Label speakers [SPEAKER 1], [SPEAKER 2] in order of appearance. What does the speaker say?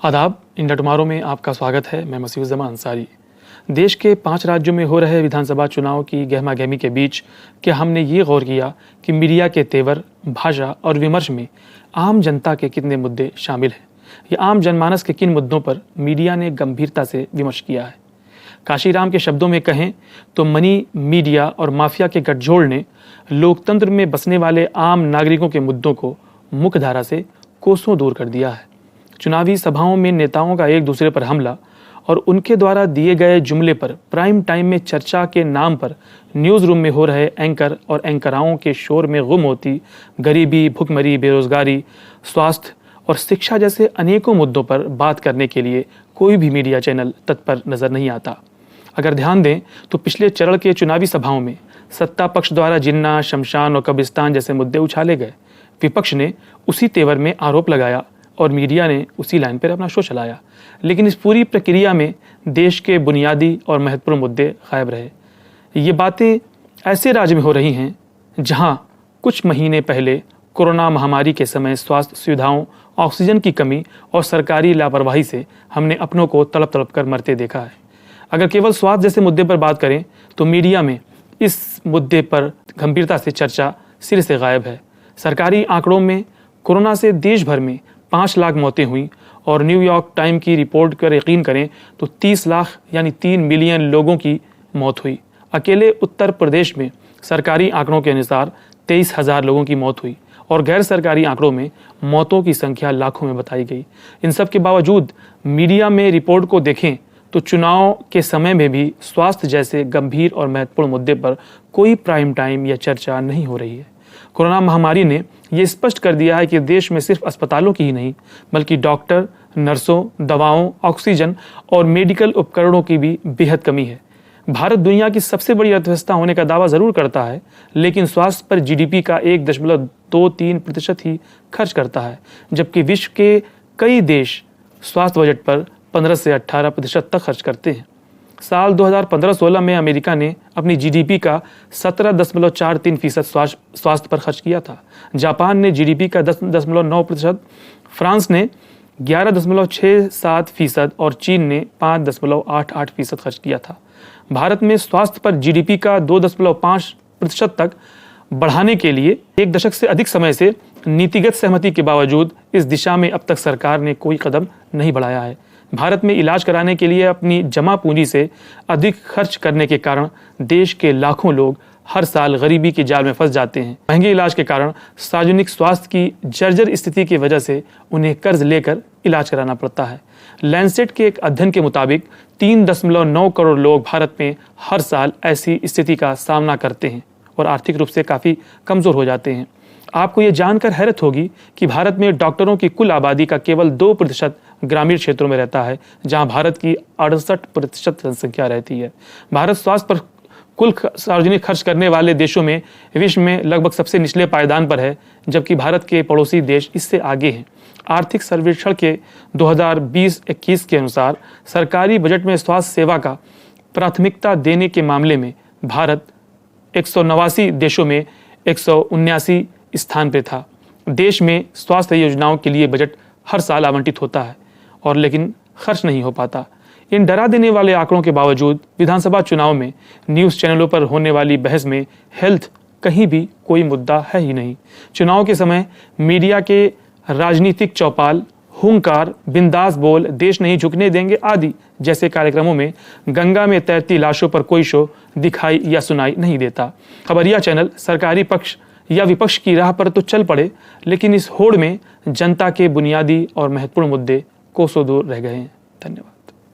[SPEAKER 1] आदाब, India tomorrow में आपका स्वागत है। मैं मसीहुज़्ज़मा अंसारी। देश के 5 राज्यों में हो रहे विधानसभा चुनाव की गहमा गहमी के बीच क्या हमने ये गौर किया कि मीडिया के तेवर, भाषा और विमर्श में आम जनता के कितने मुद्दे शामिल हैं या आम जनमानस के किन मुद्दों पर मीडिया ने गंभीरता से विमर्श किया है। काशीराम के शब्दों में कहें तो मनी, मीडिया और माफिया के गठजोड़ ने लोकतंत्र में बसने वाले आम नागरिकों के मुद्दों को मुख्य धारा से कोसों दूर कर दिया है। चुनावी सभाओं में नेताओं का एक दूसरे पर हमला और उनके द्वारा दिए गए जुमले पर प्राइम टाइम में चर्चा के नाम पर न्यूज़ रूम में हो रहे एंकर और एंकराओं के शोर में गुम होती गरीबी, भुखमरी, बेरोजगारी, स्वास्थ्य और शिक्षा जैसे अनेकों मुद्दों पर बात करने के लिए कोई भी मीडिया चैनल तत्पर नजर नहीं आता। अगर ध्यान दें तो पिछले चरण के चुनावी सभाओं में सत्ता पक्ष द्वारा जिन्ना, शमशान और कब्रिस्तान जैसे मुद्दे उछाले गए। विपक्ष ने उसी तेवर में आरोप लगाया और मीडिया ने उसी लाइन पर अपना शो चलाया, लेकिन इस पूरी प्रक्रिया में देश के बुनियादी और महत्वपूर्ण मुद्दे गायब रहे। ये बातें ऐसे राज्य में हो रही हैं जहां कुछ महीने पहले कोरोना महामारी के समय स्वास्थ्य सुविधाओं, ऑक्सीजन की कमी और सरकारी लापरवाही से हमने अपनों को तड़प तड़प कर मरते देखा है। अगर केवल स्वास्थ्य जैसे मुद्दे पर बात करें तो मीडिया में इस मुद्दे पर गंभीरता से चर्चा सिरे से गायब है। सरकारी आंकड़ों में कोरोना से देश भर में 5 लाख मौतें हुई और न्यूयॉर्क टाइम की रिपोर्ट कर यकीन करें तो 30 लाख यानी 3 मिलियन लोगों की मौत हुई। अकेले उत्तर प्रदेश में सरकारी आंकड़ों के अनुसार 23,000 लोगों की मौत हुई और गैर सरकारी आंकड़ों में मौतों की संख्या लाखों में बताई गई। इन सब के बावजूद मीडिया में रिपोर्ट को देखें तो चुनाव के समय में भी स्वास्थ्य जैसे गंभीर और महत्वपूर्ण मुद्दे पर कोई प्राइम टाइम या चर्चा नहीं हो रही है। कोरोना महामारी ने यह स्पष्ट कर दिया है कि देश में सिर्फ अस्पतालों की ही नहीं बल्कि डॉक्टर, नर्सों, दवाओं, ऑक्सीजन और मेडिकल उपकरणों की भी बेहद कमी है। भारत दुनिया की सबसे बड़ी अर्थव्यवस्था होने का दावा जरूर करता है, लेकिन स्वास्थ्य पर जीडीपी का 1.23% ही खर्च करता है, जबकि विश्व के कई देश स्वास्थ्य बजट पर 15 से 18% तक खर्च करते हैं। साल 2015-16 में अमेरिका ने अपनी जीडीपी का 17.43% स्वास्थ्य पर खर्च किया था। जापान ने जीडीपी का 10.9%, फ्रांस ने 11.67% और चीन ने 5.88% खर्च किया था। भारत में स्वास्थ्य पर जीडीपी का 2.5% तक बढ़ाने के लिए 1 दशक से अधिक समय से नीतिगत सहमति के बावजूद इस दिशा में अब तक सरकार ने कोई कदम नहीं बढ़ाया है। भारत में इलाज कराने के लिए अपनी जमा पूंजी से अधिक खर्च करने के कारण देश के लाखों लोग हर साल गरीबी के जाल में फंस जाते हैं। महंगे इलाज के कारण सार्वजनिक स्वास्थ्य की जर्जर स्थिति की वजह से उन्हें कर्ज लेकर इलाज कराना पड़ता है। लैंसेट के एक अध्ययन के मुताबिक 3.9 करोड़ लोग भारत में हर साल ऐसी स्थिति का सामना करते हैं और आर्थिक रूप से काफ़ी कमज़ोर हो जाते हैं। आपको ये जानकर हैरत होगी कि भारत में डॉक्टरों की कुल आबादी का केवल 2% ग्रामीण क्षेत्रों में रहता है, जहां भारत की 68% जनसंख्या रहती है। भारत स्वास्थ्य पर कुल सार्वजनिक खर्च करने वाले देशों में विश्व में लगभग सबसे निचले पायदान पर है, जबकि भारत के पड़ोसी देश इससे आगे हैं। आर्थिक सर्वेक्षण के 2020-21 के अनुसार सरकारी बजट में स्वास्थ्य सेवा का प्राथमिकता देने के मामले में भारत 189 देशों में 179 स्थान पर था। देश में स्वास्थ्य योजनाओं के लिए बजट हर साल आवंटित होता है और लेकिन खर्च नहीं हो पाता। इन डरा देने वाले आंकड़ों के बावजूद विधानसभा चुनाव में न्यूज़ चैनलों पर होने वाली बहस में हेल्थ कहीं भी कोई मुद्दा है ही नहीं। चुनाव के समय मीडिया के राजनीतिक चौपाल, हुंकार, बिंदास बोल, देश नहीं झुकने देंगे आदि जैसे कार्यक्रमों में गंगा में तैरती लाशों पर कोई शो दिखाई या सुनाई नहीं देता। खबरिया चैनल सरकारी पक्ष या विपक्ष की राह पर तो चल पड़े, लेकिन इस होड़ में जनता के बुनियादी और महत्वपूर्ण मुद्दे कोसों दूर रह गए हैं। धन्यवाद।